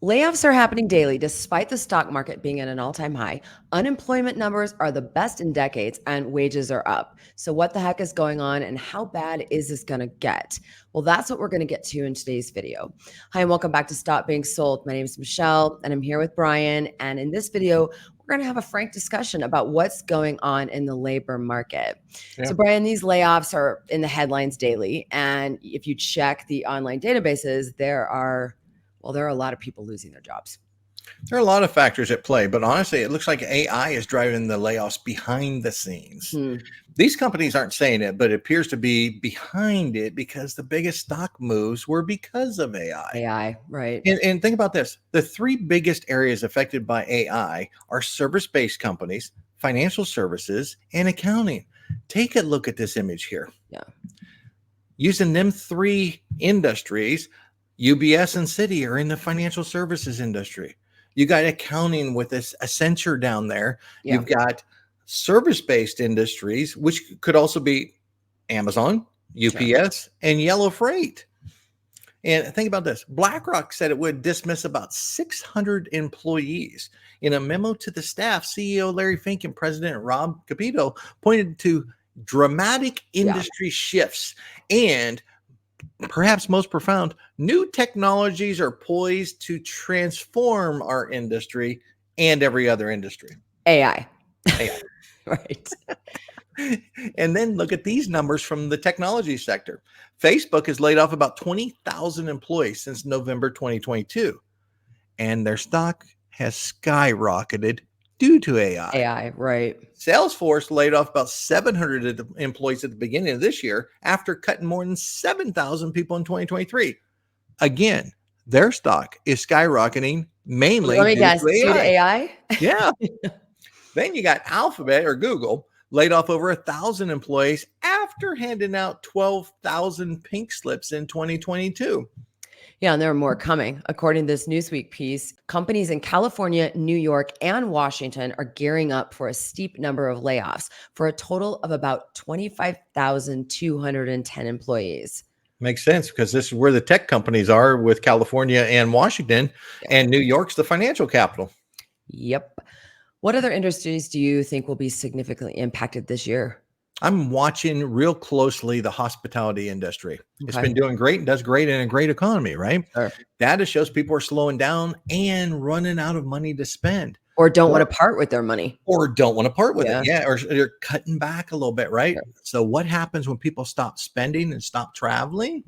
Layoffs are happening daily despite the stock market being at an all time high. Unemployment numbers are the best in decades and wages are up. So, what the heck is going on and how bad is this going to get? Well, that's what we're going to get to in today's video. Hi, and welcome back to Stop Being Sold. My name is Michelle and I'm here with Brian. And in this video, we're going to have a frank discussion about what's going on in the labor market. Yeah. So, Brian, these layoffs are in the headlines daily. And if you check the online databases, there are a lot of people losing their jobs. There are a lot of factors at play, but honestly, it looks like AI is driving the layoffs behind the scenes. These companies aren't saying it, but it appears to be behind it because the biggest stock moves were because of AI. AI, right? And think about this. The three biggest areas affected by AI are service-based companies, financial services, and accounting. Take a look at this image here. Yeah. Using them three industries, UBS and Citi are in the financial services industry. You got accounting with this Accenture down there. Yeah. You've got service-based industries, which could also be Amazon, UPS, and Yellow Freight. And think about this. BlackRock said it would dismiss about 600 employees. In a memo to the staff, CEO Larry Fink and President Rob Capito pointed to dramatic industry shifts and perhaps most profound, new technologies are poised to transform our industry and every other industry. AI. AI. Right. And then look at these numbers from the technology sector. Facebook has laid off about 20,000 employees since November 2022, and their stock has skyrocketed due to AI. AI, right. Salesforce laid off about 700 employees at the beginning of this year after cutting more than 7,000 people in 2023. Again, their stock is skyrocketing mainly Let me guess, due due to AI? Yeah. Then you got Alphabet or Google laid off over 1,000 employees after handing out 12,000 pink slips in 2022. Yeah, and there are more coming. According to this Newsweek piece, companies in California, New York, and Washington are gearing up for a steep number of layoffs for a total of about 25,210 employees. Makes sense because this is where the tech companies are with California and Washington, and New York's the financial capital. Yep. What other industries do you think will be significantly impacted this year? I'm watching real closely the hospitality industry. It's Okay. been doing great and does great in a great economy, right? Sure. Data shows people are slowing down and running out of money to spend. Or don't want to part with their money. Or don't want to part with Yeah. it. Yeah. Or they're cutting back a little bit, right? Sure. So what happens when people stop spending and stop traveling?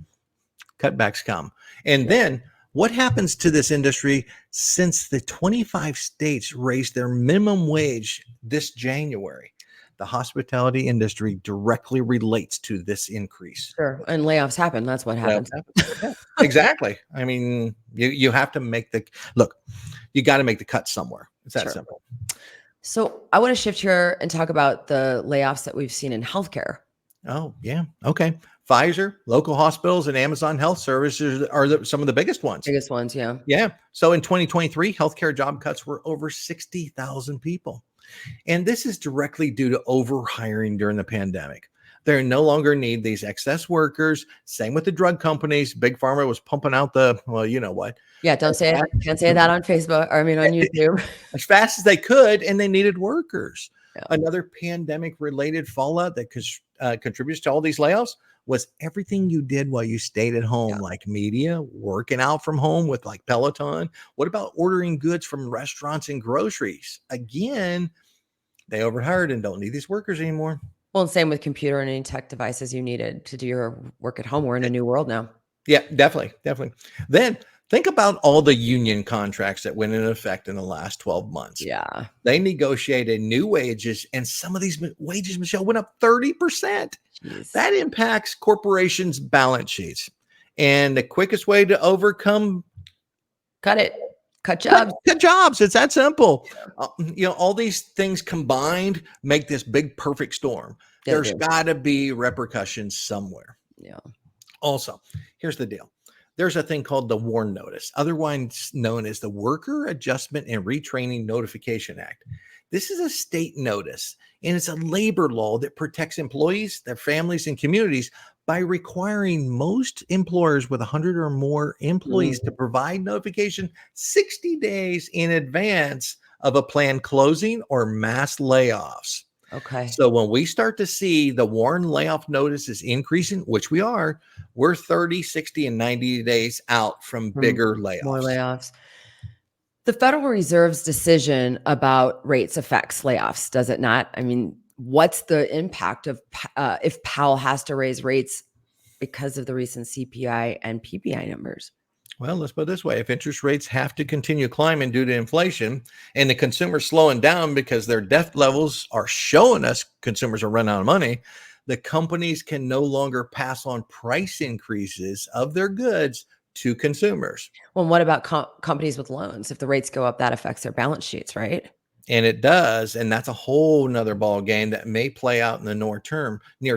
Cutbacks come. And then what happens to this industry since the 25 states raised their minimum wage this January? The hospitality industry directly relates to this increase. Sure. And layoffs happen. That's what happens. Yeah, exactly. I mean, you have to make you got to make the cut somewhere. It's that simple. So I want to shift here and talk about the layoffs that we've seen in healthcare. Oh, yeah. Okay. Pfizer, local hospitals, and Amazon Health Services are some of the biggest ones. Biggest ones, yeah. Yeah. So in 2023, healthcare job cuts were over 60,000 people. And this is directly due to overhiring during the pandemic. They no longer need these excess workers. Same with the drug companies. Big Pharma was pumping out you know what? Yeah, don't say it. Can't say that on Facebook. Or, I mean, on YouTube. As fast as they could, and they needed workers. Yeah. Another pandemic-related fallout that contributes to all these layoffs was everything you did while you stayed at home, like media, working out from home with like Peloton. What about ordering goods from restaurants and groceries? Again, they overhired and don't need these workers anymore. Well, and same with computer and any tech devices you needed to do your work at home. We're in a new world now. Yeah, definitely. Then think about all the union contracts that went into effect in the last 12 months. Yeah. They negotiated new wages, and some of these wages, Michelle, went up 30%. Jeez. That impacts corporations' balance sheets. And the quickest way to overcome cut jobs. Cut jobs. It's that simple. All these things combined make this big perfect storm. There's got to be repercussions somewhere. Yeah. Also, here's the deal. There's a thing called the WARN notice, otherwise known as the Worker Adjustment and Retraining Notification Act. This is a state notice, and it's a labor law that protects employees, their families, and communities by requiring most employers with 100 or more employees to Mm, provide notification 60 days in advance of a planned closing or mass layoffs. okay. So when we start to see the warn layoff notices increasing, which we are, we're 30, 60, and 90 days out from Mm, bigger more layoffs. layoffs. The Federal Reserve's decision about rates affects layoffs, does it not? I mean, what's the impact of if Powell has to raise rates because of the recent CPI and PPI numbers? Well, let's put it this way. If interest rates have to continue climbing due to inflation and the consumer's slowing down because their debt levels are showing us consumers are running out of money, the companies can no longer pass on price increases of their goods to consumers. Well, what about companies with loans? If the rates go up, that affects their balance sheets, right? And it does. And that's a whole nother ball game that may play out in the near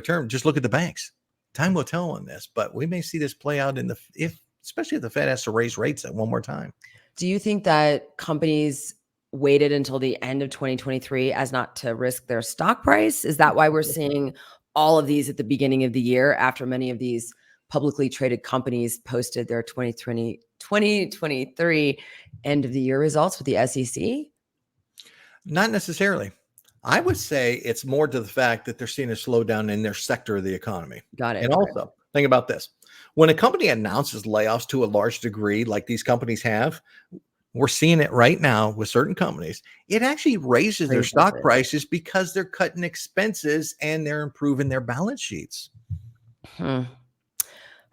term. Just look at the banks. Time will tell on this, but we may see this play out in the if especially if the Fed has to raise rates at one more time. Do you think that companies waited until the end of 2023 as not to risk their stock price? Is that why we're seeing all of these at the beginning of the year after many of these publicly traded companies posted their 2023 end of the year results with the SEC? Not necessarily. I would say it's more to the fact that they're seeing a slowdown in their sector of the economy. Got it. And Okay. also, think about this. When a company announces layoffs to a large degree, like these companies have, we're seeing it right now with certain companies. It actually raises their Raises stock it. prices because they're cutting expenses and they're improving their balance sheets. Hmm.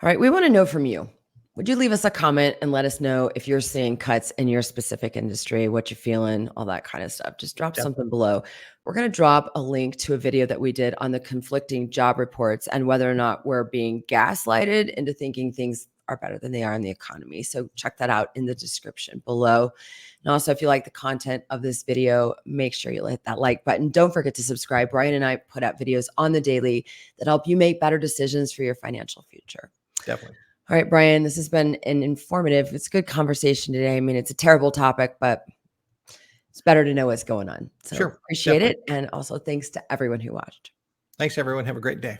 All right. We want to know from you. Would you leave us a comment and let us know if you're seeing cuts in your specific industry, what you're feeling, all that kind of stuff? Just drop Definitely. something below. We're going to drop a link to a video that we did on the conflicting job reports and whether or not we're being gaslighted into thinking things are better than they are in the economy. So check that out in the description below. And also, if you like the content of this video, make sure you hit that like button. Don't forget to subscribe. Brian and I put out videos on the daily that help you make better decisions for your financial future. Definitely. All right, Brian, this has been an informative, it's a good conversation today. I mean, it's a terrible topic, but it's better to know what's going on. So Sure. appreciate Definitely. it. And also thanks to everyone who watched. Thanks, everyone. Have a great day.